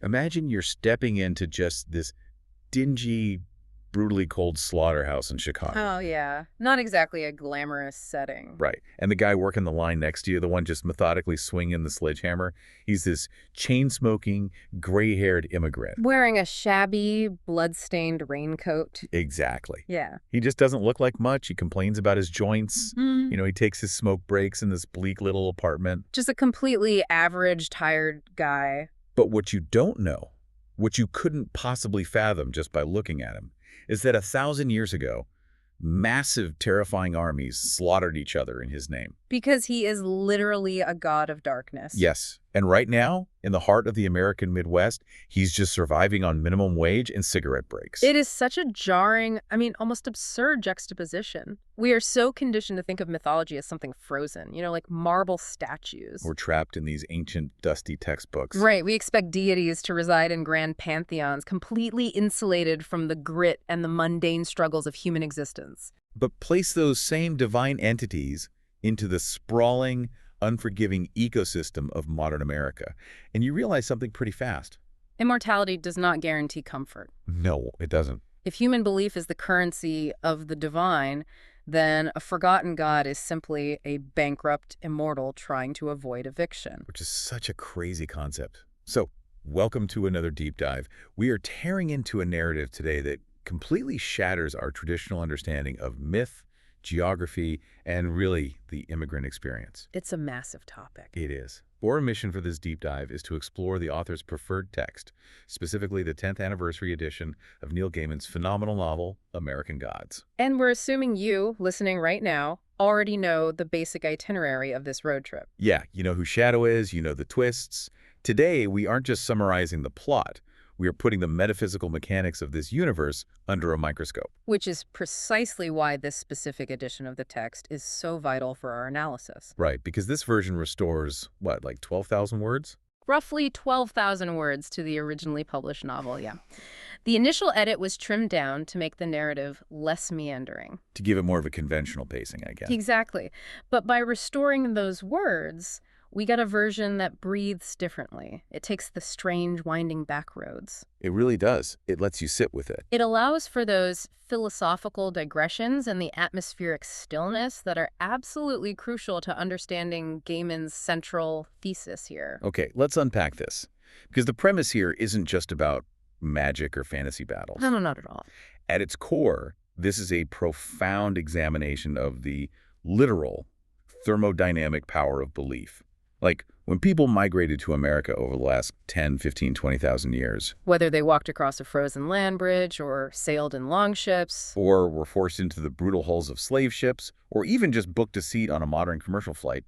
Imagine you're stepping into just this dingy, brutally cold slaughterhouse in Chicago. Oh, yeah. Not exactly a glamorous setting. Right. And the guy working the line next to you, the one just methodically swinging the sledgehammer, he's this chain-smoking, gray-haired immigrant. Wearing a shabby, blood-stained raincoat. Exactly. Yeah. He just doesn't look like much. He complains about his joints. Mm. He takes his smoke breaks in this bleak little apartment. Just a completely average, tired guy. But what you don't know, what you couldn't possibly fathom just by looking at him, is that 1,000 years ago, massive, terrifying armies slaughtered each other in his name. Because he is literally a god of darkness. Yes, and right now, in the heart of the American Midwest, he's just surviving on minimum wage and cigarette breaks. It is such a jarring, almost absurd juxtaposition. We are so conditioned to think of mythology as something frozen, like marble statues. We're trapped in these ancient, dusty textbooks. Right, we expect deities to reside in grand pantheons, completely insulated from the grit and the mundane struggles of human existence. But place those same divine entities into the sprawling, unforgiving ecosystem of modern America, and you realize something pretty fast. Immortality does not guarantee comfort. No, it doesn't. If human belief is the currency of the divine, then a forgotten god is simply a bankrupt immortal trying to avoid eviction. Which is such a crazy concept. So, welcome to another deep dive. We are tearing into a narrative today that completely shatters our traditional understanding of myth, geography, and really the immigrant experience. It's a massive topic. It is. Our mission for this deep dive is to explore the author's preferred text, specifically the 10th anniversary edition of Neil Gaiman's phenomenal novel, American Gods. And we're assuming you, listening right now, already know the basic itinerary of this road trip. Yeah, you know who Shadow is, you know the twists. Today, we aren't just summarizing the plot. We are putting the metaphysical mechanics of this universe under a microscope. Which is precisely why this specific edition of the text is so vital for our analysis. Right, because this version restores, what, like 12,000 words? Roughly 12,000 words to the originally published novel, yeah. The initial edit was trimmed down to make the narrative less meandering. To give it more of a conventional pacing, I guess. Exactly. But by restoring those words, we got a version that breathes differently. It takes the strange, winding back roads. It really does. It lets you sit with it. It allows for those philosophical digressions and the atmospheric stillness that are absolutely crucial to understanding Gaiman's central thesis here. Okay, let's unpack this. Because the premise here isn't just about magic or fantasy battles. No, not at all. At its core, this is a profound examination of the literal thermodynamic power of belief. Like, when people migrated to America over the last 10, 15, 20,000 years. Whether they walked across a frozen land bridge or sailed in longships. Or were forced into the brutal hulls of slave ships, or even just booked a seat on a modern commercial flight,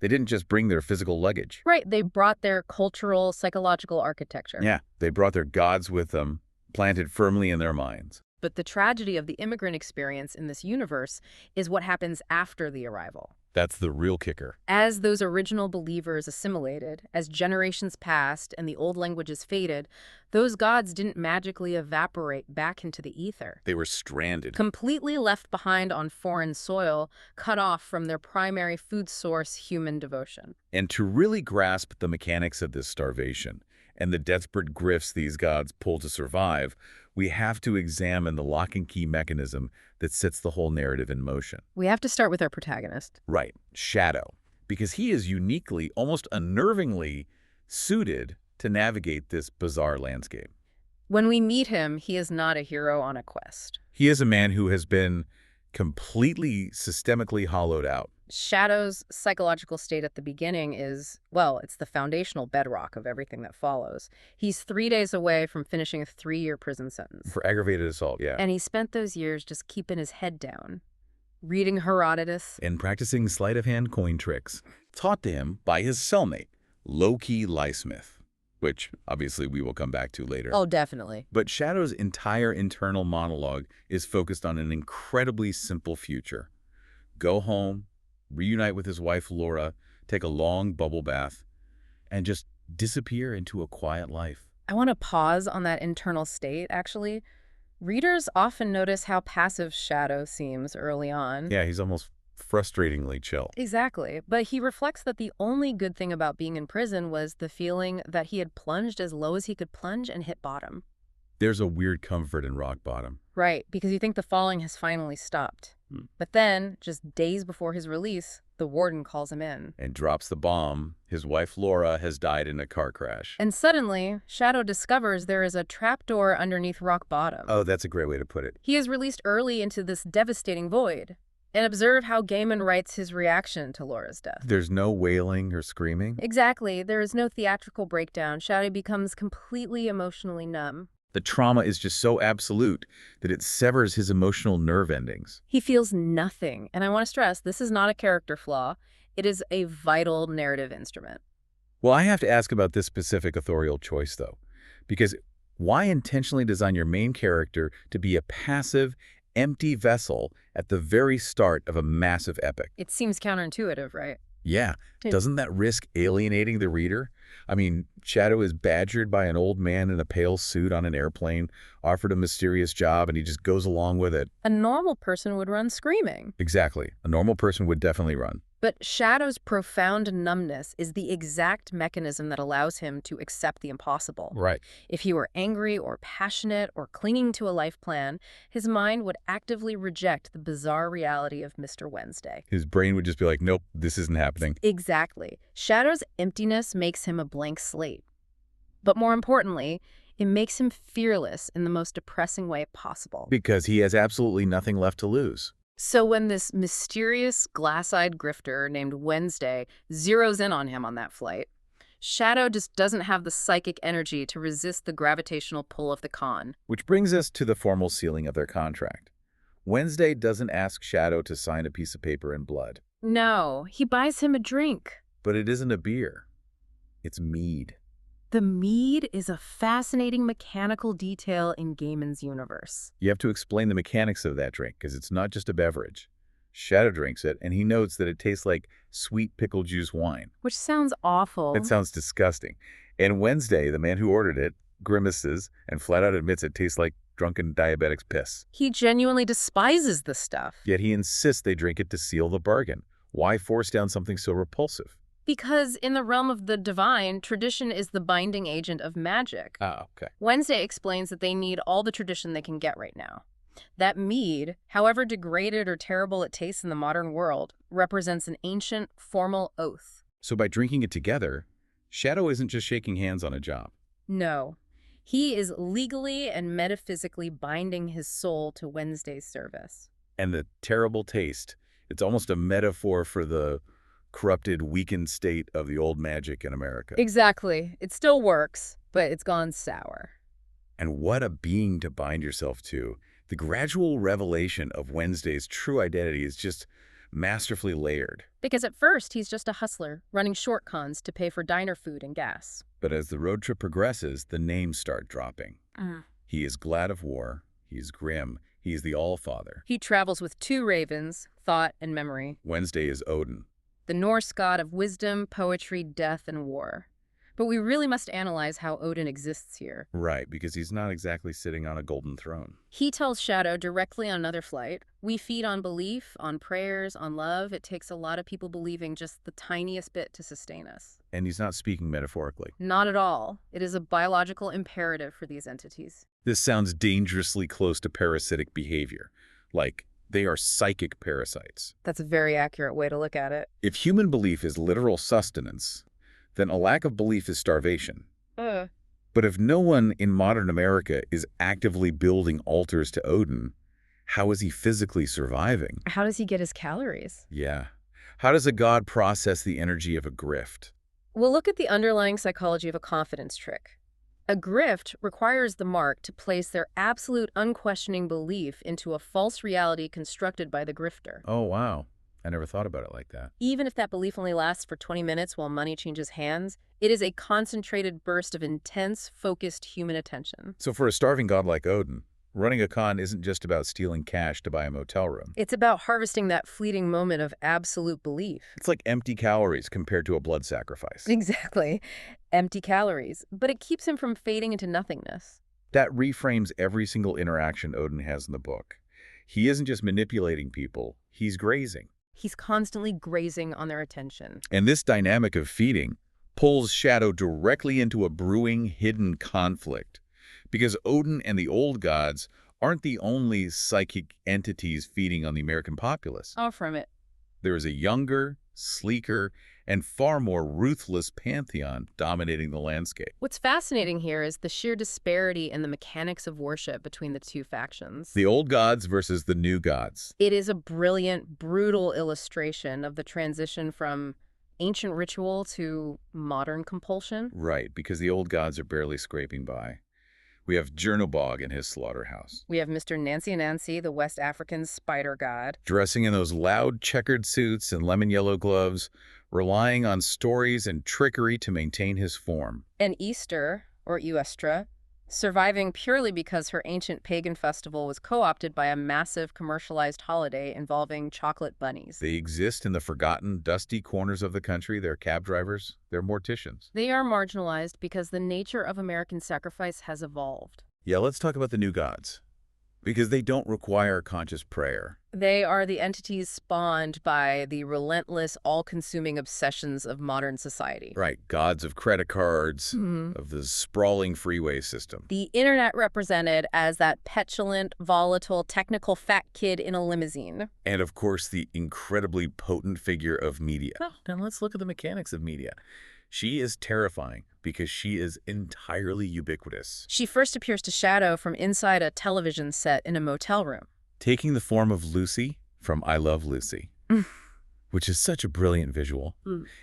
they didn't just bring their physical luggage. Right, they brought their cultural, psychological architecture. Yeah, they brought their gods with them, planted firmly in their minds. But the tragedy of the immigrant experience in this universe is what happens after the arrival. That's the real kicker. As those original believers assimilated, as generations passed and the old languages faded, those gods didn't magically evaporate back into the ether. They were stranded. Completely left behind on foreign soil, cut off from their primary food source, human devotion. And to really grasp the mechanics of this starvation and the desperate grifts these gods pull to survive, we have to examine the lock and key mechanism that sets the whole narrative in motion. We have to start with our protagonist. Right, Shadow, because he is uniquely, almost unnervingly suited to navigate this bizarre landscape. When we meet him, he is not a hero on a quest. He is a man who has been completely systemically hollowed out. Shadow's psychological state at the beginning is, well, it's the foundational bedrock of everything that follows. He's 3 days away from finishing a 3-year prison sentence. For aggravated assault, yeah. And he spent those years just keeping his head down, reading Herodotus. And practicing sleight-of-hand coin tricks, taught to him by his cellmate, low-key Lysmith, which obviously we will come back to later. Oh, definitely. But Shadow's entire internal monologue is focused on an incredibly simple future. Go home, reunite with his wife Laura, take a long bubble bath, and just disappear into a quiet life. I want to pause on that internal state, actually. Readers often notice how passive Shadow seems early on. Yeah, he's almost Frustratingly chill. Exactly. But he reflects that the only good thing about being in prison was the feeling that he had plunged as low as he could plunge and hit bottom. There's a weird comfort in rock bottom. Right, because you think the falling has finally stopped. Hmm. But then, just days before his release, the warden calls him in. And drops the bomb. His wife Laura has died in a car crash. And suddenly, Shadow discovers there is a trapdoor underneath rock bottom. Oh, that's a great way to put it. He is released early into this devastating void. And observe how Gaiman writes his reaction to Laura's death. There's no wailing or screaming. Exactly. There is no theatrical breakdown. Shadow becomes completely emotionally numb. The trauma is just so absolute that it severs his emotional nerve endings. He feels nothing. And I want to stress, this is not a character flaw. It is a vital narrative instrument. Well, I have to ask about this specific authorial choice, though, because why intentionally design your main character to be a passive, empty vessel at the very start of a massive epic? It seems counterintuitive, right? Yeah, doesn't that risk alienating the reader? I mean, Shadow is badgered by an old man in a pale suit on an airplane, offered a mysterious job, and he just goes along with it. A normal person would run screaming. Exactly. A normal person would definitely run. But Shadow's profound numbness is the exact mechanism that allows him to accept the impossible. Right. If he were angry or passionate or clinging to a life plan, his mind would actively reject the bizarre reality of Mr. Wednesday. His brain would just be like, nope, this isn't happening. Exactly. Shadow's emptiness makes him a blank slate. But more importantly, it makes him fearless in the most depressing way possible. Because he has absolutely nothing left to lose. So when this mysterious, glass-eyed grifter named Wednesday zeroes in on him on that flight, Shadow just doesn't have the psychic energy to resist the gravitational pull of the con. Which brings us to the formal sealing of their contract. Wednesday doesn't ask Shadow to sign a piece of paper in blood. No, he buys him a drink. But it isn't a beer. It's mead. The mead is a fascinating mechanical detail in Gaiman's universe. You have to explain the mechanics of that drink, because it's not just a beverage. Shadow drinks it, and he notes that it tastes like sweet pickle juice wine. Which sounds awful. It sounds disgusting. And Wednesday, the man who ordered it, grimaces and flat out admits it tastes like drunken diabetic's piss. He genuinely despises the stuff. Yet he insists they drink it to seal the bargain. Why force down something so repulsive? Because in the realm of the divine, tradition is the binding agent of magic. Ah, okay. Wednesday explains that they need all the tradition they can get right now. That mead, however degraded or terrible it tastes in the modern world, represents an ancient, formal oath. So by drinking it together, Shadow isn't just shaking hands on a job. No. He is legally and metaphysically binding his soul to Wednesday's service. And the terrible taste, it's almost a metaphor for the corrupted, weakened state of the old magic in America. Exactly. It still works, but it's gone sour. And what a being to bind yourself to. The gradual revelation of Wednesday's true identity is just masterfully layered. Because at first, he's just a hustler, running short cons to pay for diner food and gas. But as the road trip progresses, the names start dropping. He is glad of war. He is grim. He is the All-Father. He travels with two ravens, thought and memory. Wednesday is Odin. The Norse god of wisdom, poetry, death, and war. But we really must analyze how Odin exists here. Right, because he's not exactly sitting on a golden throne. He tells Shadow directly on another flight, we feed on belief, on prayers, on love. It takes a lot of people believing just the tiniest bit to sustain us. And he's not speaking metaphorically. Not at all. It is a biological imperative for these entities. This sounds dangerously close to parasitic behavior. Like, they are psychic parasites. That's a very accurate way to look at it. If human belief is literal sustenance, then a lack of belief is starvation. But if no one in modern America is actively building altars to Odin, how is he physically surviving? How does he get his calories? Yeah. How does a god process the energy of a grift? We'll look at the underlying psychology of a confidence trick. A grift requires the mark to place their absolute unquestioning belief into a false reality constructed by the grifter. Oh, wow. I never thought about it like that. Even if that belief only lasts for 20 minutes while money changes hands, it is a concentrated burst of intense, focused human attention. So for a starving god like Odin, running a con isn't just about stealing cash to buy a motel room. It's about harvesting that fleeting moment of absolute belief. It's like empty calories compared to a blood sacrifice. Exactly. Empty calories. But it keeps him from fading into nothingness. That reframes every single interaction Odin has in the book. He isn't just manipulating people, he's grazing. He's constantly grazing on their attention. And this dynamic of feeding pulls Shadow directly into a brewing hidden conflict, because Odin and the old gods aren't the only psychic entities feeding on the American populace. Oh, from it. There is a younger, sleeker, and far more ruthless pantheon dominating the landscape. What's fascinating here is the sheer disparity in the mechanics of worship between the two factions. The old gods versus the new gods. It is a brilliant, brutal illustration of the transition from ancient ritual to modern compulsion. Right, because the old gods are barely scraping by. We have Jernobog in his slaughterhouse, We have Mr. Nancy, the West African spider god. dressing in those loud checkered suits and lemon yellow gloves, relying on stories and trickery to maintain his form. And Easter, or Eostra, surviving purely because her ancient pagan festival was co-opted by a massive commercialized holiday involving chocolate bunnies. They exist in the forgotten, dusty corners of the country. They're cab drivers. They're morticians. They are marginalized because the nature of American sacrifice has evolved. Yeah, let's talk about the new gods, because they don't require conscious prayer. They are the entities spawned by the relentless, all-consuming obsessions of modern society. Right, gods of credit cards, Mhm. of the sprawling freeway system. The internet represented as that petulant, volatile, technical fat kid in a limousine. And of course, the incredibly potent figure of media. Now let's look at the mechanics of media. She is terrifying because she is entirely ubiquitous, She first appears to Shadow from inside a television set in a motel room. taking the form of Lucy from I Love Lucy, which is such a brilliant visual.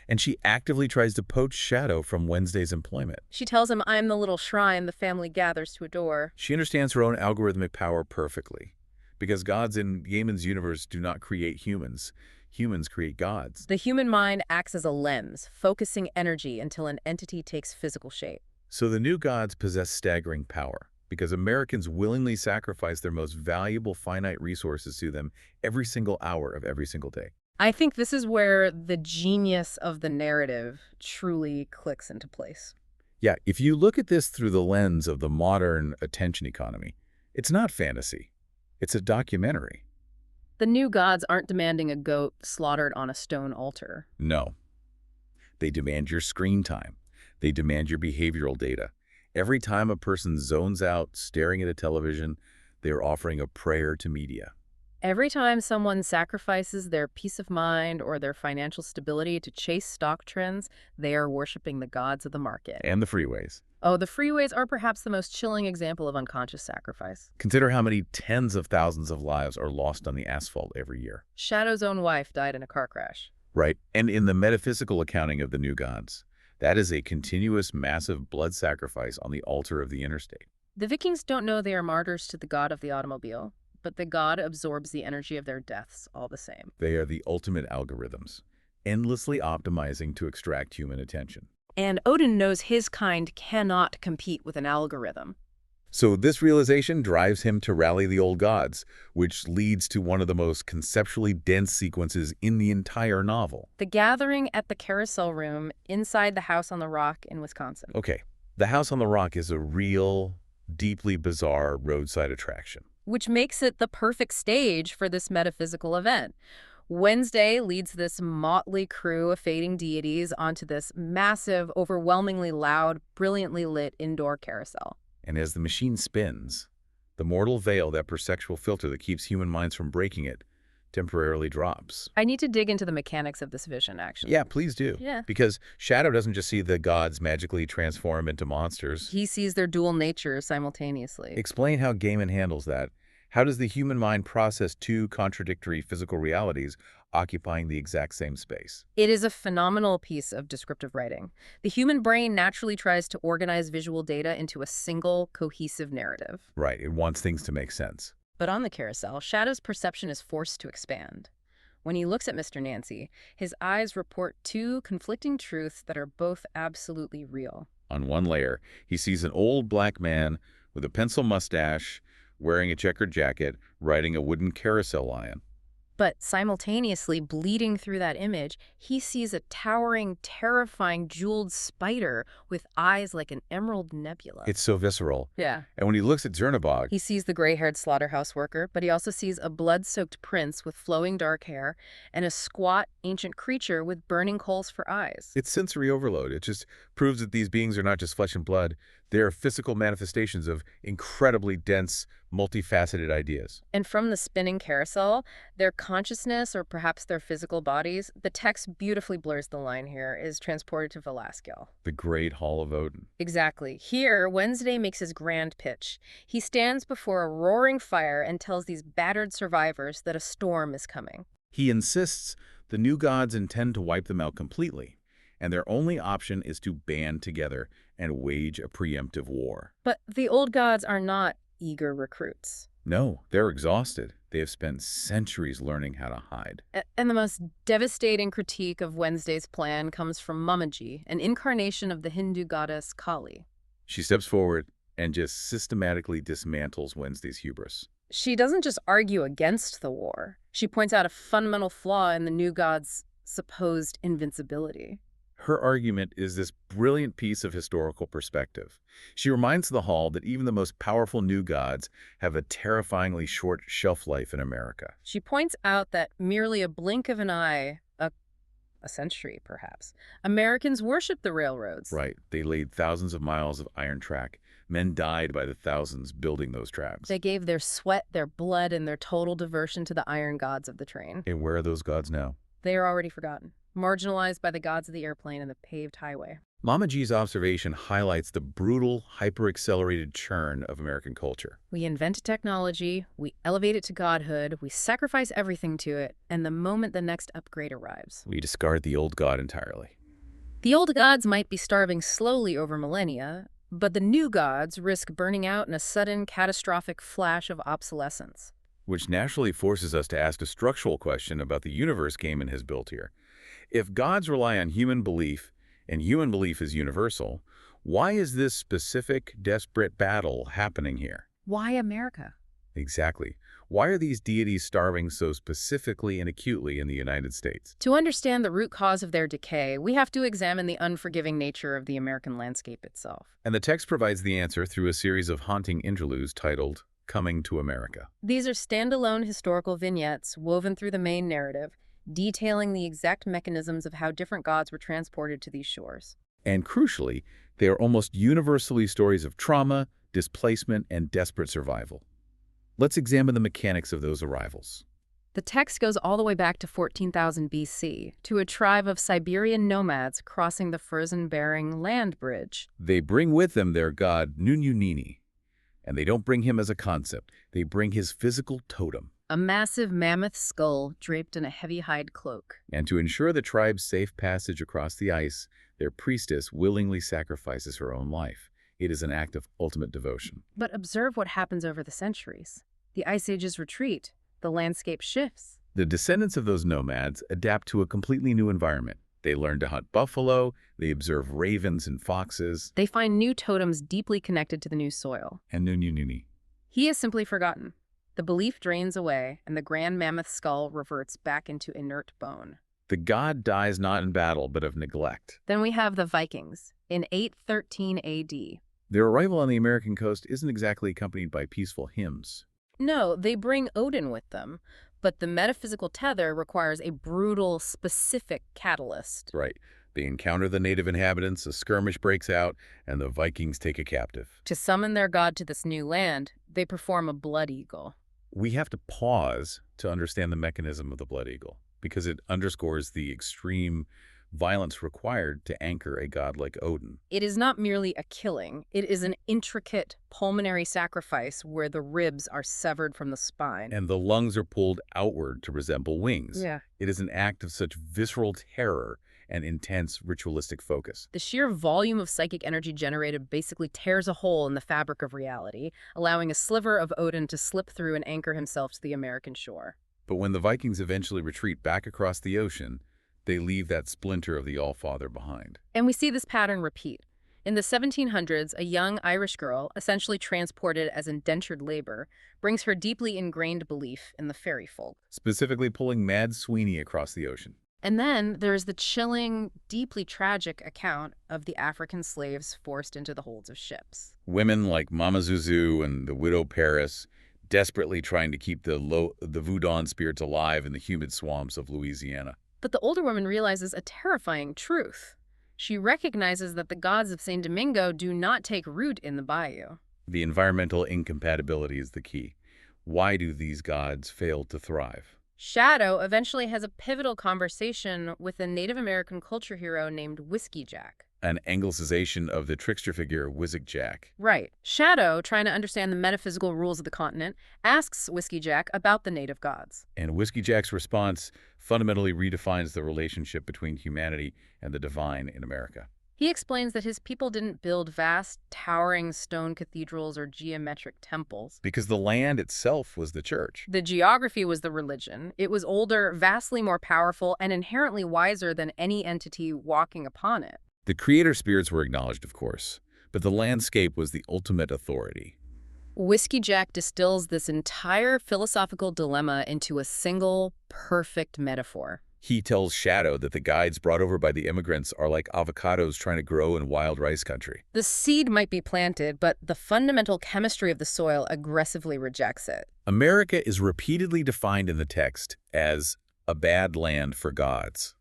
And she actively tries to poach Shadow from Wednesday's employment. She tells him, "I'm the little shrine the family gathers to adore." She understands her own algorithmic power perfectly, because gods in Gaiman's universe do not create humans. Humans create gods. The human mind acts as a lens, focusing energy until an entity takes physical shape. So the new gods possess staggering power, because Americans willingly sacrifice their most valuable finite resources to them every single hour of every single day. I think this is where the genius of the narrative truly clicks into place. Yeah, if you look at this through the lens of the modern attention economy, it's not fantasy. It's a documentary. The new gods aren't demanding a goat slaughtered on a stone altar. No. They demand your screen time. They demand your behavioral data. Every time a person zones out staring at a television, they are offering a prayer to media. Every time someone sacrifices their peace of mind or their financial stability to chase stock trends, they are worshiping the gods of the market. And the freeways. Oh, the freeways are perhaps the most chilling example of unconscious sacrifice. Consider how many tens of thousands of lives are lost on the asphalt every year. Shadow's own wife died in a car crash. Right. And in the metaphysical accounting of the new gods, that is a continuous, massive blood sacrifice on the altar of the interstate. The Vikings don't know they are martyrs to the god of the automobile, but the god absorbs the energy of their deaths all the same. They are the ultimate algorithms, endlessly optimizing to extract human attention. And Odin knows his kind cannot compete with an algorithm. So this realization drives him to rally the old gods, which leads to one of the most conceptually dense sequences in the entire novel. The gathering at the carousel room inside the house on the rock in Wisconsin. Okay, the house on the rock is a real, deeply bizarre roadside attraction. Which makes it the perfect stage for this metaphysical event. Wednesday leads this motley crew of fading deities onto this massive, overwhelmingly loud, brilliantly lit indoor carousel. And as the machine spins, the mortal veil, that perceptual filter that keeps human minds from breaking it, temporarily drops. I need to dig into the mechanics of this vision, actually. Yeah, please do. Yeah. Because Shadow doesn't just see the gods magically transform into monsters. He sees their dual natures simultaneously. Explain how Gaiman handles that. How does the human mind process two contradictory physical realities occupying the exact same space? It is a phenomenal piece of descriptive writing. The human brain naturally tries to organize visual data into a single, cohesive narrative. Right, it wants things to make sense. But on the carousel, Shadow's perception is forced to expand. When he looks at Mr. Nancy, his eyes report two conflicting truths that are both absolutely real. On one layer, he sees an old black man with a pencil mustache, wearing a checkered jacket, riding a wooden carousel lion. But simultaneously, bleeding through that image, he sees a towering, terrifying jeweled spider with eyes like an emerald nebula. It's so visceral. Yeah. And when he looks at Zernebog, He sees the gray-haired slaughterhouse worker, but he also sees a blood-soaked prince with flowing dark hair and a squat, ancient creature with burning coals for eyes. it's sensory overload. It just proves that these beings are not just flesh and blood. They're physical manifestations of incredibly dense, multifaceted ideas. And from the spinning carousel, their consciousness, or perhaps their physical bodies, the text beautifully blurs the line here, is transported to Velasquez. The Great Hall of Odin. Exactly. Here, Wednesday makes his grand pitch. He stands before a roaring fire and tells these battered survivors that a storm is coming. He insists the new gods intend to wipe them out completely, and their only option is to band together and wage a preemptive war. But the old gods are not eager recruits. No, they're exhausted. They have spent centuries learning how to hide. And the most devastating critique of Wednesday's plan comes from Mamaji, an incarnation of the Hindu goddess Kali. She steps forward and just systematically dismantles Wednesday's hubris. She doesn't just argue against the war. She points out a fundamental flaw in the new god's supposed invincibility. Her argument is this brilliant piece of historical perspective. She reminds the Hall that even the most powerful new gods have a terrifyingly short shelf life in America. She points out that merely a blink of an eye, a century perhaps, Americans worship the railroads. Right. They laid thousands of miles of iron track. Men died by the thousands building those tracks. They gave their sweat, their blood, and their total devotion to the iron gods of the train. And where are those gods now? They are already forgotten, marginalized by the gods of the airplane and the paved highway. Mamaji's observation highlights the brutal, hyper-accelerated churn of American culture. We invent a technology, we elevate it to godhood, we sacrifice everything to it, and the moment the next upgrade arrives, We discard the old god entirely. the old gods might be starving slowly over millennia, but the new gods risk burning out in a sudden, catastrophic flash of obsolescence. Which naturally forces us to ask a structural question about the universe Gaiman has built here. If gods rely on human belief, and human belief is universal, why is this specific, desperate battle happening here? Why America? Exactly. Why are these deities starving so specifically and acutely in the United States? To understand the root cause of their decay, we have to examine the unforgiving nature of the American landscape itself. And the text provides the answer through a series of haunting interludes titled Coming to America. These are standalone historical vignettes woven through the main narrative, detailing the exact mechanisms of how different gods were transported to these shores. And crucially, they are almost universally stories of trauma, displacement, and desperate survival. Let's examine the mechanics of those arrivals. The text goes all the way back to 14,000 BC, to a tribe of Siberian nomads crossing the frozen-bearing land bridge. They bring with them their god Nunyunini, and they don't bring him as a concept. They bring his physical totem. A massive mammoth skull draped in a heavy hide cloak. And to ensure the tribe's safe passage across the ice, their priestess willingly sacrifices her own life. It is an act of ultimate devotion. But observe what happens over the centuries. The ice ages retreat. The landscape shifts. The descendants of those nomads adapt to a completely new environment. They learn to hunt buffalo, they observe ravens and foxes. They find new totems deeply connected to the new soil. And Nunyunini. He is simply forgotten. The belief drains away, and the grand mammoth skull reverts back into inert bone. The god dies not in battle, but of neglect. Then we have the Vikings, in 813 AD. Their arrival on the American coast isn't exactly accompanied by peaceful hymns. No, they bring Odin with them, but the metaphysical tether requires a brutal, specific catalyst. Right. They encounter the native inhabitants, a skirmish breaks out, and the Vikings take a captive. To summon their god to this new land, they perform a blood eagle. We have to pause to understand the mechanism of the blood eagle, because it underscores the extreme violence required to anchor a god like Odin. It is not merely a killing. It is an intricate pulmonary sacrifice where the ribs are severed from the spine. And the lungs are pulled outward to resemble wings. Yeah. It is an act of such visceral terror and intense ritualistic focus. The sheer volume of psychic energy generated basically tears a hole in the fabric of reality, allowing a sliver of Odin to slip through and anchor himself to the American shore. But when the Vikings eventually retreat back across the ocean, they leave that splinter of the All-Father behind. And we see this pattern repeat. In the 1700s, a young Irish girl, essentially transported as indentured labor, brings her deeply ingrained belief in the fairy folk. Specifically pulling Mad Sweeney across the ocean. And then there is the chilling, deeply tragic account of the African slaves forced into the holds of ships. Women like Mama Zuzu and the widow Paris desperately trying to keep the Voodoo spirits alive in the humid swamps of Louisiana. But the older woman realizes a terrifying truth. She recognizes that the gods of St. Domingo do not take root in the bayou. The environmental incompatibility is the key. Why do these gods fail to thrive? Shadow eventually has a pivotal conversation with a Native American culture hero named Whiskey Jack. An anglicization of the trickster figure Whiskey Jack. Right. Shadow, trying to understand the metaphysical rules of the continent, asks Whiskey Jack about the native gods. And Whiskey Jack's response fundamentally redefines the relationship between humanity and the divine in America. He explains that his people didn't build vast, towering stone cathedrals or geometric temples. Because the land itself was the church. The geography was the religion. It was older, vastly more powerful, and inherently wiser than any entity walking upon it. The creator spirits were acknowledged, of course, but the landscape was the ultimate authority. Whiskey Jack distills this entire philosophical dilemma into a single, perfect metaphor. He tells Shadow that the guides brought over by the immigrants are like avocados trying to grow in wild rice country. The seed might be planted, but the fundamental chemistry of the soil aggressively rejects it. America is repeatedly defined in the text as a bad land for gods.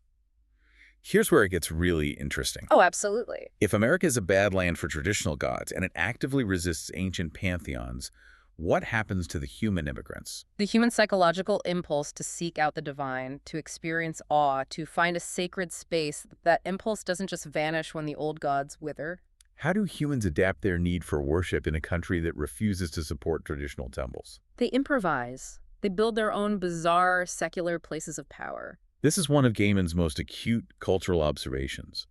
Here's where it gets really interesting. Oh, absolutely. If America is a bad land for traditional gods and it actively resists ancient pantheons, what happens to the human immigrants? The human psychological impulse to seek out the divine, to experience awe, to find a sacred space, that impulse doesn't just vanish when the old gods wither. How do humans adapt their need for worship in a country that refuses to support traditional temples? They improvise. They build their own bizarre, secular places of power. This is one of Gaiman's most acute cultural observations.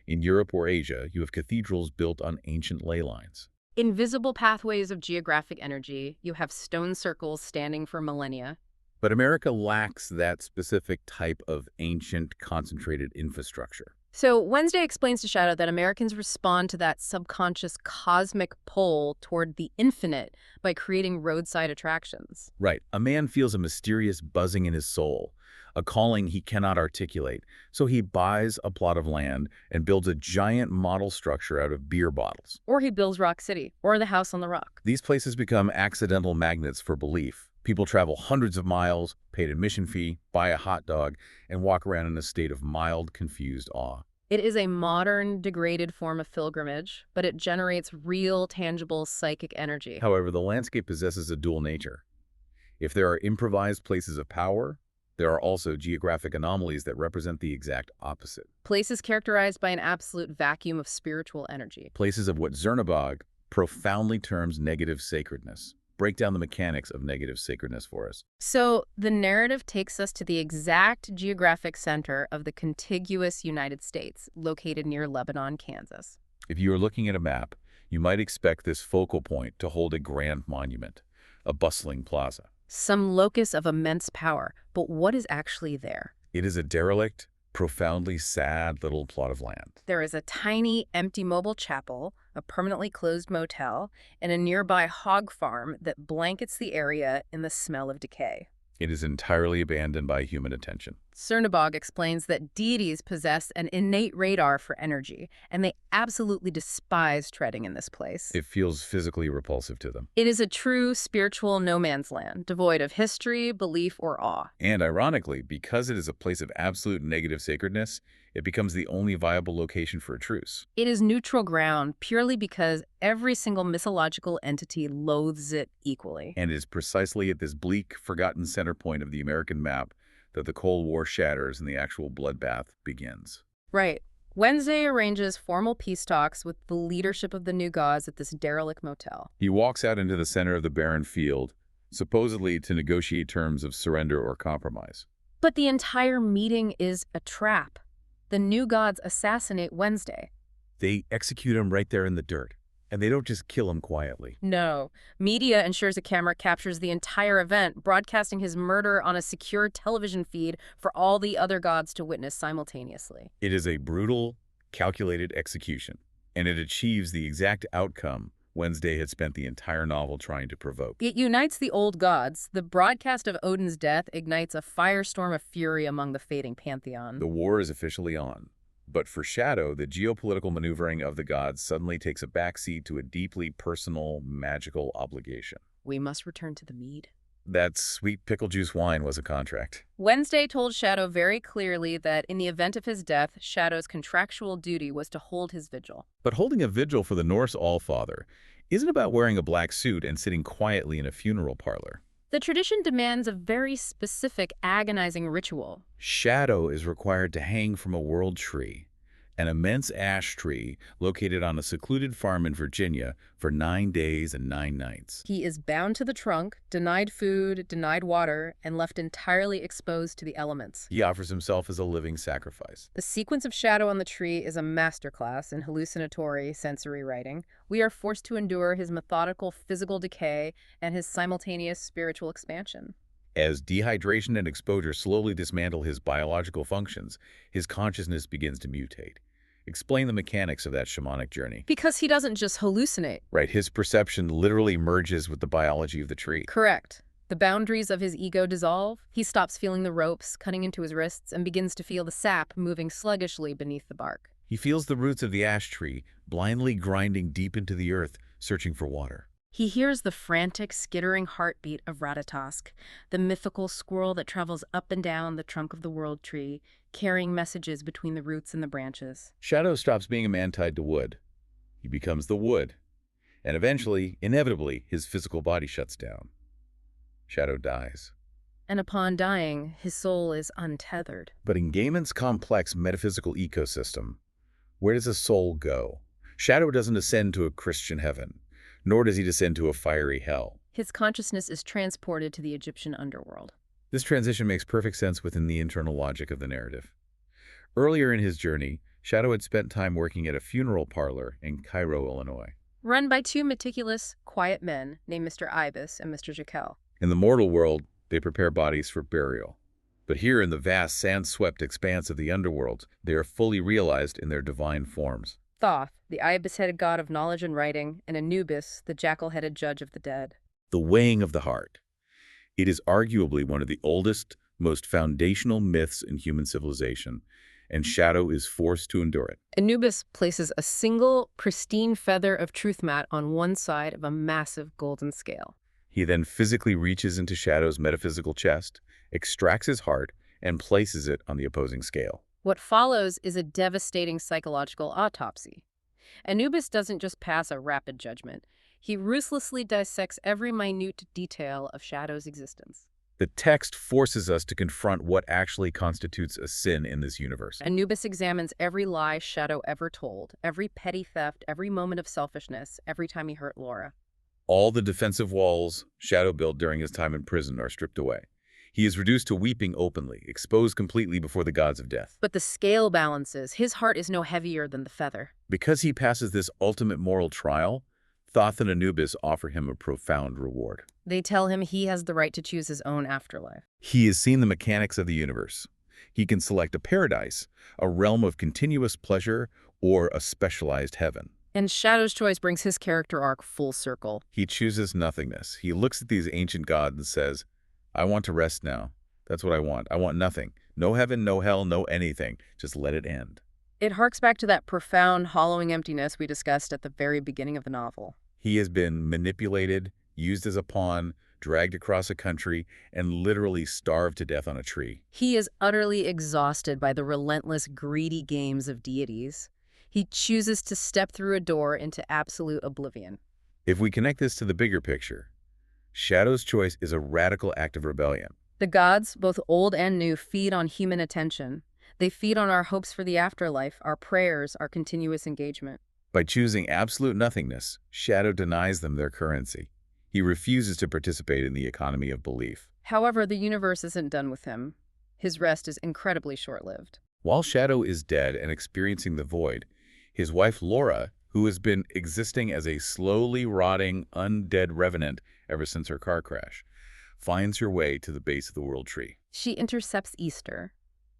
In Europe or Asia, you have cathedrals built on ancient ley lines. Invisible pathways of geographic energy. You have stone circles standing for millennia. But America lacks that specific type of ancient, concentrated infrastructure. So Wednesday explains to Shadow that Americans respond to that subconscious cosmic pull toward the infinite by creating roadside attractions. Right. A man feels a mysterious buzzing in his soul, a calling he cannot articulate, so he buys a plot of land and builds a giant model structure out of beer bottles. Or he builds Rock City, or the House on the Rock. These places become accidental magnets for belief. People travel hundreds of miles, pay an admission fee, buy a hot dog, and walk around in a state of mild, confused awe. It is a modern, degraded form of pilgrimage, but it generates real, tangible psychic energy. However, the landscape possesses a dual nature. If there are improvised places of power, there are also geographic anomalies that represent the exact opposite. Places characterized by an absolute vacuum of spiritual energy. Places of what Zernebog profoundly terms negative sacredness. Break down the mechanics of negative sacredness for us. So the narrative takes us to the exact geographic center of the contiguous United States, located near Lebanon, Kansas. If you are looking at a map, you might expect this focal point to hold a grand monument, a bustling plaza. Some locus of immense power, but what is actually there? It is a derelict, profoundly sad little plot of land. There is a tiny, empty mobile chapel, a permanently closed motel, and a nearby hog farm that blankets the area in the smell of decay. It is entirely abandoned by human attention. Cernebog explains that deities possess an innate radar for energy, and they absolutely despise treading in this place. It feels physically repulsive to them. It is a true spiritual no man's land, devoid of history, belief, or awe. And ironically, because it is a place of absolute negative sacredness, it becomes the only viable location for a truce. It is neutral ground purely because every single mythological entity loathes it equally. And it is precisely at this bleak, forgotten center point of the American map that the Cold War shatters and the actual bloodbath begins. Right. Wednesday arranges formal peace talks with the leadership of the new gods at this derelict motel. He walks out into the center of the barren field, supposedly to negotiate terms of surrender or compromise. But the entire meeting is a trap. The new gods assassinate Wednesday. They execute him right there in the dirt, and they don't just kill him quietly. No. Media ensures a camera captures the entire event, broadcasting his murder on a secure television feed for all the other gods to witness simultaneously. It is a brutal, calculated execution. And it achieves the exact outcome Wednesday had spent the entire novel trying to provoke. It unites the old gods. The broadcast of Odin's death ignites a firestorm of fury among the fading pantheon. The war is officially on. But for Shadow, the geopolitical maneuvering of the gods suddenly takes a backseat to a deeply personal, magical obligation. We must return to the mead. That sweet pickle juice wine was a contract. Wednesday told Shadow very clearly that in the event of his death, Shadow's contractual duty was to hold his vigil. But holding a vigil for the Norse Allfather isn't about wearing a black suit and sitting quietly in a funeral parlor. The tradition demands a very specific, agonizing ritual. Shadow is required to hang from a world tree, an immense ash tree located on a secluded farm in Virginia, for 9 days and 9 nights. He is bound to the trunk, denied food, denied water, and left entirely exposed to the elements. He offers himself as a living sacrifice. The sequence of Shadow on the tree is a masterclass in hallucinatory sensory writing. We are forced to endure his methodical physical decay and his simultaneous spiritual expansion. As dehydration and exposure slowly dismantle his biological functions, his consciousness begins to mutate. Explain the mechanics of that shamanic journey. Because he doesn't just hallucinate. Right, his perception literally merges with the biology of the tree. Correct. The boundaries of his ego dissolve. He stops feeling the ropes cutting into his wrists and begins to feel the sap moving sluggishly beneath the bark. He feels the roots of the ash tree blindly grinding deep into the earth, searching for water. He hears the frantic, skittering heartbeat of Ratatosk, the mythical squirrel that travels up and down the trunk of the world tree, carrying messages between the roots and the branches. Shadow stops being a man tied to wood. He becomes the wood. And eventually, inevitably, his physical body shuts down. Shadow dies. And upon dying, his soul is untethered. But in Gaiman's complex metaphysical ecosystem, where does a soul go? Shadow doesn't ascend to a Christian heaven, nor does he descend to a fiery hell. His consciousness is transported to the Egyptian underworld. This transition makes perfect sense within the internal logic of the narrative. Earlier in his journey, Shadow had spent time working at a funeral parlor in Cairo, Illinois. Run by two meticulous, quiet men named Mr. Ibis and Mr. Jekyll. In the mortal world, they prepare bodies for burial. But here in the vast, sand-swept expanse of the underworld, they are fully realized in their divine forms. Thoth, the ibis-headed god of knowledge and writing, and Anubis, the jackal-headed judge of the dead. The weighing of the heart. It is arguably one of the oldest, most foundational myths in human civilization, and Shadow is forced to endure it. Anubis places a single, pristine feather of truth mat on one side of a massive golden scale. He then physically reaches into Shadow's metaphysical chest, extracts his heart, and places it on the opposing scale. What follows is a devastating psychological autopsy. Anubis doesn't just pass a rapid judgment. He ruthlessly dissects every minute detail of Shadow's existence. The text forces us to confront what actually constitutes a sin in this universe. Anubis examines every lie Shadow ever told, every petty theft, every moment of selfishness, every time he hurt Laura. All the defensive walls Shadow built during his time in prison are stripped away. He is reduced to weeping openly, exposed completely before the gods of death. But the scale balances. His heart is no heavier than the feather. Because he passes this ultimate moral trial, Thoth and Anubis offer him a profound reward. They tell him he has the right to choose his own afterlife. He has seen the mechanics of the universe. He can select a paradise, a realm of continuous pleasure, or a specialized heaven. And Shadow's choice brings his character arc full circle. He chooses nothingness. He looks at these ancient gods and says, I want to rest now. That's what I want. I want nothing. No heaven, no hell, no anything. Just let it end. It harks back to that profound, hollowing emptiness we discussed at the very beginning of the novel. He has been manipulated, used as a pawn, dragged across a country, and literally starved to death on a tree. He is utterly exhausted by the relentless, greedy games of deities. He chooses to step through a door into absolute oblivion. If we connect this to the bigger picture, Shadow's choice is a radical act of rebellion. The gods, both old and new, feed on human attention. They feed on our hopes for the afterlife, our prayers, our continuous engagement. By choosing absolute nothingness, Shadow denies them their currency. He refuses to participate in the economy of belief. However, the universe isn't done with him. His rest is incredibly short-lived. While Shadow is dead and experiencing the void, his wife Laura, who has been existing as a slowly rotting, undead revenant ever since her car crash, finds her way to the base of the world tree. She intercepts Easter,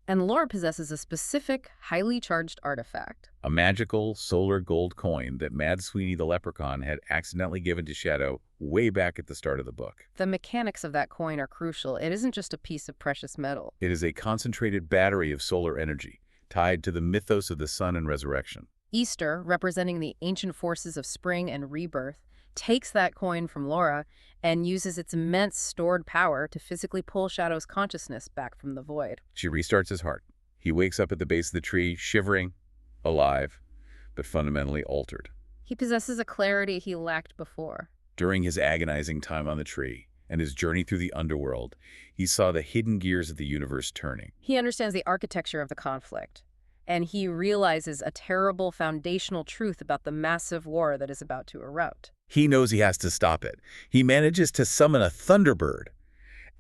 And Laura possesses a specific, highly charged artifact. A magical solar gold coin that Mad Sweeney the Leprechaun had accidentally given to Shadow way back at the start of the book. The mechanics of that coin are crucial. It isn't just a piece of precious metal. It is a concentrated battery of solar energy, tied to the mythos of the sun and resurrection. Easter, representing the ancient forces of spring and rebirth, takes that coin from Laura and uses its immense stored power to physically pull Shadow's consciousness back from the void. She restarts his heart. He wakes up at the base of the tree, shivering, alive, but fundamentally altered. He possesses a clarity he lacked before. During his agonizing time on the tree and his journey through the underworld, he saw the hidden gears of the universe turning. He understands the architecture of the conflict, and he realizes a terrible foundational truth about the massive war that is about to erupt. He knows he has to stop it. He manages to summon a thunderbird,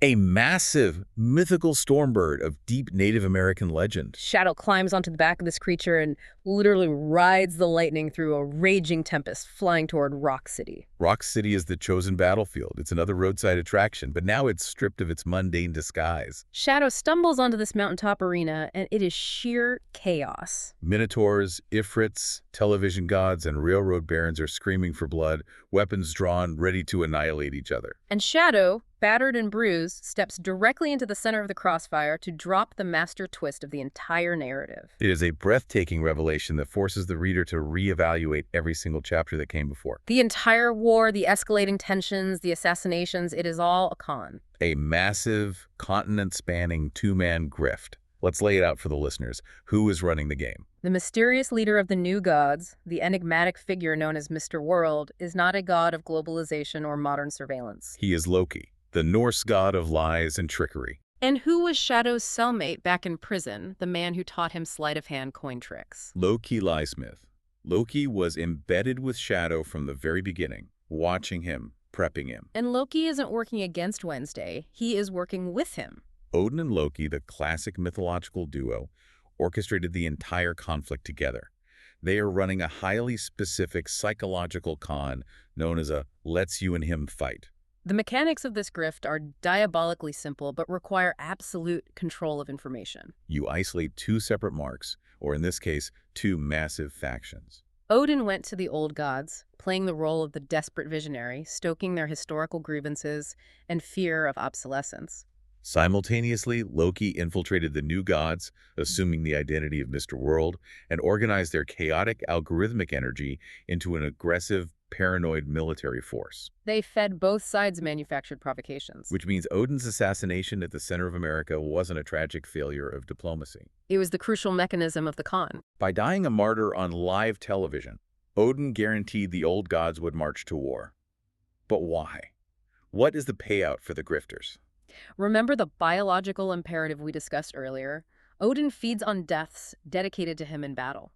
a massive, mythical storm bird of deep Native American legend. Shadow climbs onto the back of this creature and literally rides the lightning through a raging tempest, flying toward Rock City. Rock City is the chosen battlefield. It's another roadside attraction, but now it's stripped of its mundane disguise. Shadow stumbles onto this mountaintop arena, and it is sheer chaos. Minotaurs, Ifrits, television gods, and railroad barons are screaming for blood, weapons drawn, ready to annihilate each other. And Shadow, battered and bruised, steps directly into the center of the crossfire to drop the master twist of the entire narrative. It is a breathtaking revelation that forces the reader to reevaluate every single chapter that came before. The entire war, the escalating tensions, the assassinations, it is all a con. A massive, continent-spanning two-man grift. Let's lay it out for the listeners. Who is running the game? The mysterious leader of the new gods, the enigmatic figure known as Mr. World, is not a god of globalization or modern surveillance. He is Loki, the Norse god of lies and trickery. And who was Shadow's cellmate back in prison, the man who taught him sleight-of-hand coin tricks? Loki Liesmith. Loki was embedded with Shadow from the very beginning, watching him, prepping him. And Loki isn't working against Wednesday, he is working with him. Odin and Loki, the classic mythological duo, orchestrated the entire conflict together. They are running a highly specific psychological con known as a let's you and him fight. The mechanics of this grift are diabolically simple but require absolute control of information. You isolate two separate marks, or in this case, two massive factions. Odin went to the old gods, playing the role of the desperate visionary, stoking their historical grievances and fear of obsolescence. Simultaneously, Loki infiltrated the new gods, assuming the identity of Mr. World, and organized their chaotic algorithmic energy into an aggressive, paranoid military force. They fed both sides manufactured provocations. Which means Odin's assassination at the center of America wasn't a tragic failure of diplomacy. It was the crucial mechanism of the con. By dying a martyr on live television, Odin guaranteed the old gods would march to war. But why? What is the payout for the grifters? Remember the biological imperative we discussed earlier? Odin feeds on deaths dedicated to him in battle.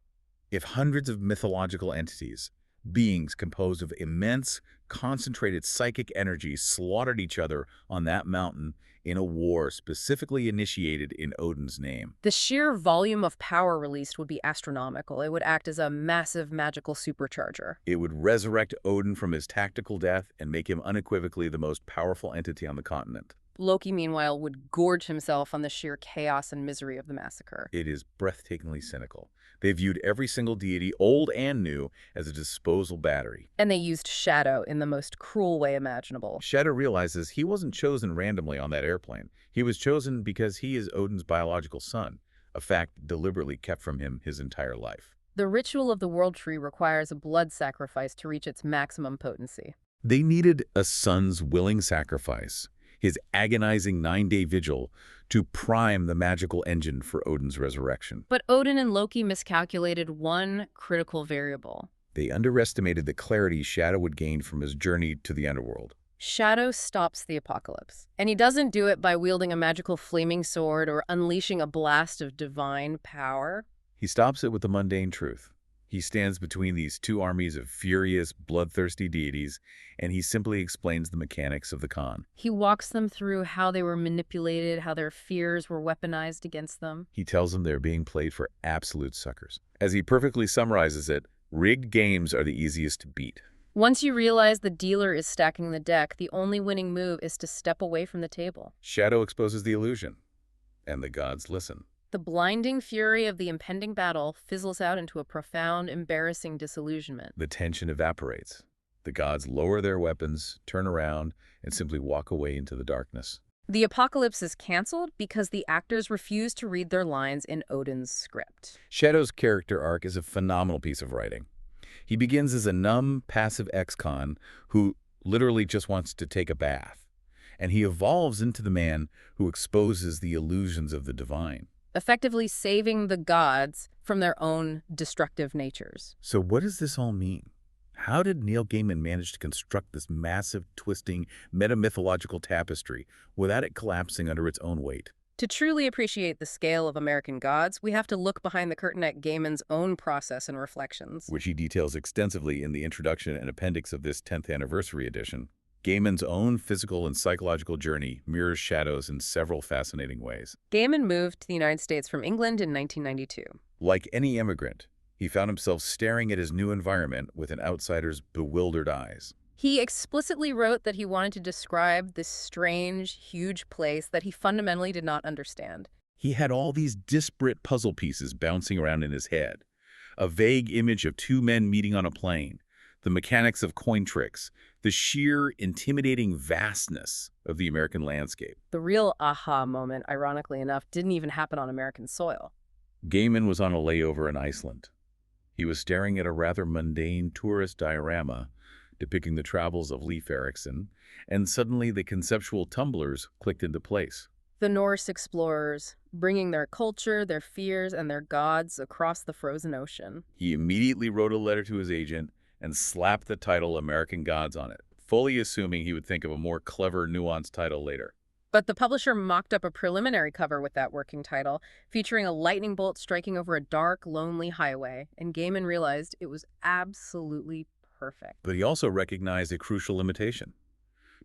If hundreds of mythological entities, beings composed of immense, concentrated psychic energy slaughtered each other on that mountain in a war specifically initiated in Odin's name, the sheer volume of power released would be astronomical. It would act as a massive magical supercharger. it would resurrect Odin from his tactical death and make him unequivocally the most powerful entity on the continent. Loki, meanwhile, would gorge himself on the sheer chaos and misery of the massacre. It is breathtakingly cynical. They viewed every single deity, old and new, as a disposal battery. And they used Shadow in the most cruel way imaginable. Shadow realizes he wasn't chosen randomly on that airplane. He was chosen because he is Odin's biological son, a fact deliberately kept from him his entire life. The ritual of the World Tree requires a blood sacrifice to reach its maximum potency. They needed a son's willing sacrifice, his agonizing 9-day vigil, to prime the magical engine for Odin's resurrection. But Odin and Loki miscalculated one critical variable. They underestimated the clarity Shadow would gain from his journey to the underworld. Shadow stops the apocalypse. And he doesn't do it by wielding a magical flaming sword or unleashing a blast of divine power. He stops it with the mundane truth. He stands between these two armies of furious, bloodthirsty deities, and he simply explains the mechanics of the con. He walks them through how they were manipulated, how their fears were weaponized against them. He tells them they're being played for absolute suckers. As he perfectly summarizes it, rigged games are the easiest to beat. Once you realize the dealer is stacking the deck, the only winning move is to step away from the table. Shadow exposes the illusion, and the gods listen. The blinding fury of the impending battle fizzles out into a profound, embarrassing disillusionment. The tension evaporates. The gods lower their weapons, turn around, and simply walk away into the darkness. The apocalypse is canceled because the actors refuse to read their lines in Odin's script. Shadow's character arc is a phenomenal piece of writing. He begins as a numb, passive ex-con who literally just wants to take a bath, and he evolves into the man who exposes the illusions of the divine. Effectively saving the gods from their own destructive natures. So what does this all mean? How did Neil Gaiman manage to construct this massive, twisting, meta-mythological tapestry without it collapsing under its own weight? To truly appreciate the scale of American gods, we have to look behind the curtain at Gaiman's own process and reflections. Which he details extensively in the introduction and appendix of this 10th anniversary edition. Gaiman's own physical and psychological journey mirrors Shadow's in several fascinating ways. Gaiman moved to the United States from England in 1992. Like any immigrant, he found himself staring at his new environment with an outsider's bewildered eyes. He explicitly wrote that he wanted to describe this strange, huge place that he fundamentally did not understand. He had all these disparate puzzle pieces bouncing around in his head. A vague image of two men meeting on a plane, the mechanics of coin tricks, the sheer, intimidating vastness of the American landscape. The real aha moment, ironically enough, didn't even happen on American soil. Gaiman was on a layover in Iceland. He was staring at a rather mundane tourist diorama depicting the travels of Leif Erikson, and suddenly the conceptual tumblers clicked into place. The Norse explorers, bringing their culture, their fears, and their gods across the frozen ocean. He immediately wrote a letter to his agent and slapped the title American Gods on it, fully assuming he would think of a more clever, nuanced title later. But the publisher mocked up a preliminary cover with that working title, featuring a lightning bolt striking over a dark, lonely highway, and Gaiman realized it was absolutely perfect. But he also recognized a crucial limitation.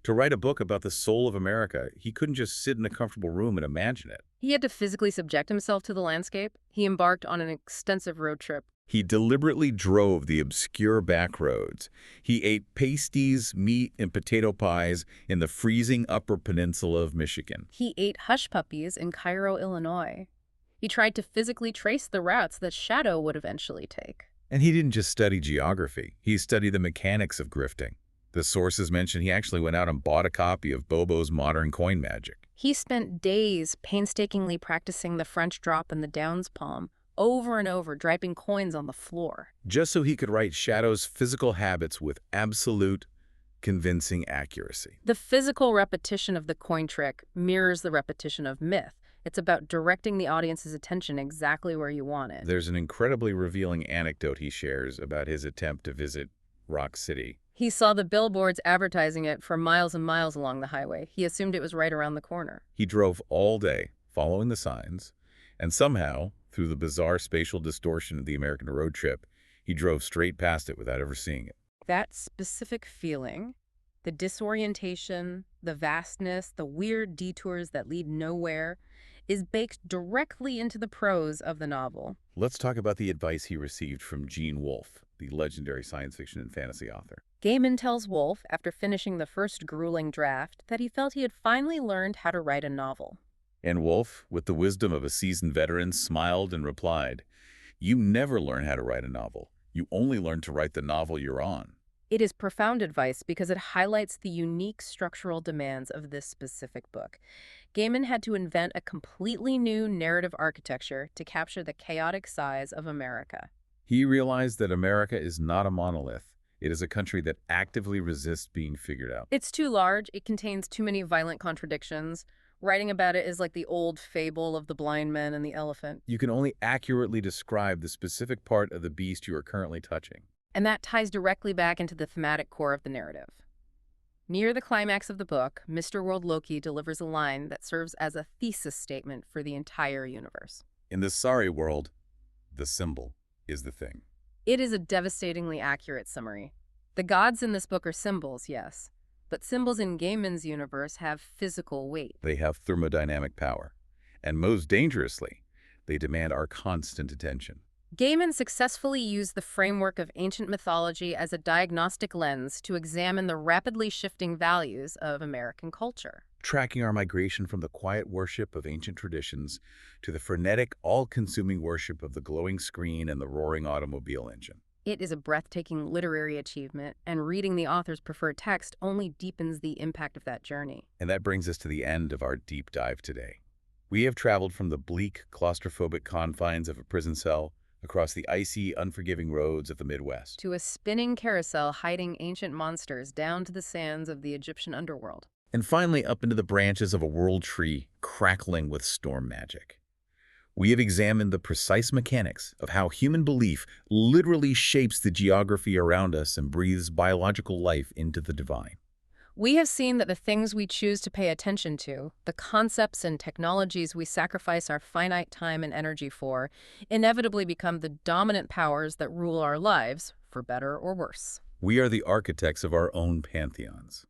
To write a book about the soul of America, he couldn't just sit in a comfortable room and imagine it. He had to physically subject himself to the landscape. He embarked on an extensive road trip. He deliberately drove the obscure back roads. He ate pasties, meat, and potato pies in the freezing Upper Peninsula of Michigan. He ate hush puppies in Cairo, Illinois. He tried to physically trace the routes that Shadow would eventually take. And he didn't just study geography. He studied the mechanics of grifting. The sources mention he actually went out and bought a copy of Bobo's Modern Coin Magic. He spent days painstakingly practicing the French drop and the Downs palm, over and over, draping coins on the floor. Just so he could write Shadow's physical habits with absolute, convincing accuracy. The physical repetition of the coin trick mirrors the repetition of myth. It's about directing the audience's attention exactly where you want it. There's an incredibly revealing anecdote he shares about his attempt to visit Rock City. He saw the billboards advertising it for miles and miles along the highway. He assumed it was right around the corner. He drove all day, following the signs, and somehow, through the bizarre spatial distortion of the American road trip, he drove straight past it without ever seeing it. That specific feeling, the disorientation, the vastness, the weird detours that lead nowhere, is baked directly into the prose of the novel. Let's talk about the advice he received from Gene Wolfe, the legendary science fiction and fantasy author. Gaiman tells Wolfe, after finishing the first grueling draft, that he felt he had finally learned how to write a novel. And Wolfe, with the wisdom of a seasoned veteran, smiled and replied, "You never learn how to write a novel. You only learn to write the novel you're on." It is profound advice because it highlights the unique structural demands of this specific book. Gaiman had to invent a completely new narrative architecture to capture the chaotic size of America. He realized that America is not a monolith. It is a country that actively resists being figured out. It's too large. It contains too many violent contradictions. Writing about it is like the old fable of the blind man and the elephant. You can only accurately describe the specific part of the beast you are currently touching. And that ties directly back into the thematic core of the narrative. Near the climax of the book, Mr. World Loki delivers a line that serves as a thesis statement for the entire universe. In the sorry world, the symbol is the thing. It is a devastatingly accurate summary. The gods in this book are symbols, yes, but symbols in Gaiman's universe have physical weight. They have thermodynamic power. And most dangerously, they demand our constant attention. Gaiman successfully used the framework of ancient mythology as a diagnostic lens to examine the rapidly shifting values of American culture. tracking our migration from the quiet worship of ancient traditions to the frenetic, all-consuming worship of the glowing screen and the roaring automobile engine. It is a breathtaking literary achievement, and reading the author's preferred text only deepens the impact of that journey. And that brings us to the end of our deep dive today. We have traveled from the bleak, claustrophobic confines of a prison cell across the icy, unforgiving roads of the Midwest. To a spinning carousel hiding ancient monsters down to the sands of the Egyptian underworld. And finally up into the branches of a world tree crackling with storm magic. We have examined the precise mechanics of how human belief literally shapes the geography around us and breathes biological life into the divine. We have seen that the things we choose to pay attention to, the concepts and technologies we sacrifice our finite time and energy for, inevitably become the dominant powers that rule our lives, for better or worse. We are the architects of our own pantheons.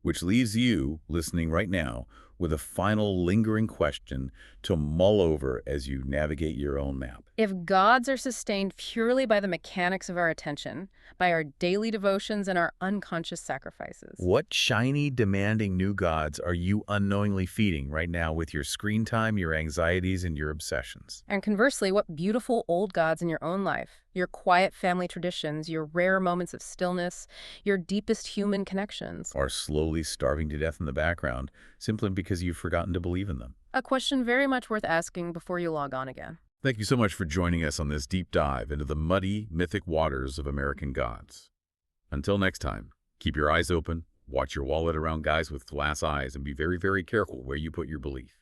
Which leaves you, listening right now, with a final lingering question to mull over as you navigate your own map. If gods are sustained purely by the mechanics of our attention, by our daily devotions and our unconscious sacrifices, What shiny, demanding new gods are you unknowingly feeding right now with your screen time, your anxieties, and your obsessions? and conversely, what beautiful old gods in your own life, your quiet family traditions, your rare moments of stillness, your deepest human connections, Are slowly starving to death in the background simply because you've forgotten to believe in them? a question very much worth asking before you log on again. Thank you so much for joining us on this deep dive into the muddy, mythic waters of American gods. Until next time, keep your eyes open, watch your wallet around guys with glass eyes, and be very, very careful where you put your belief.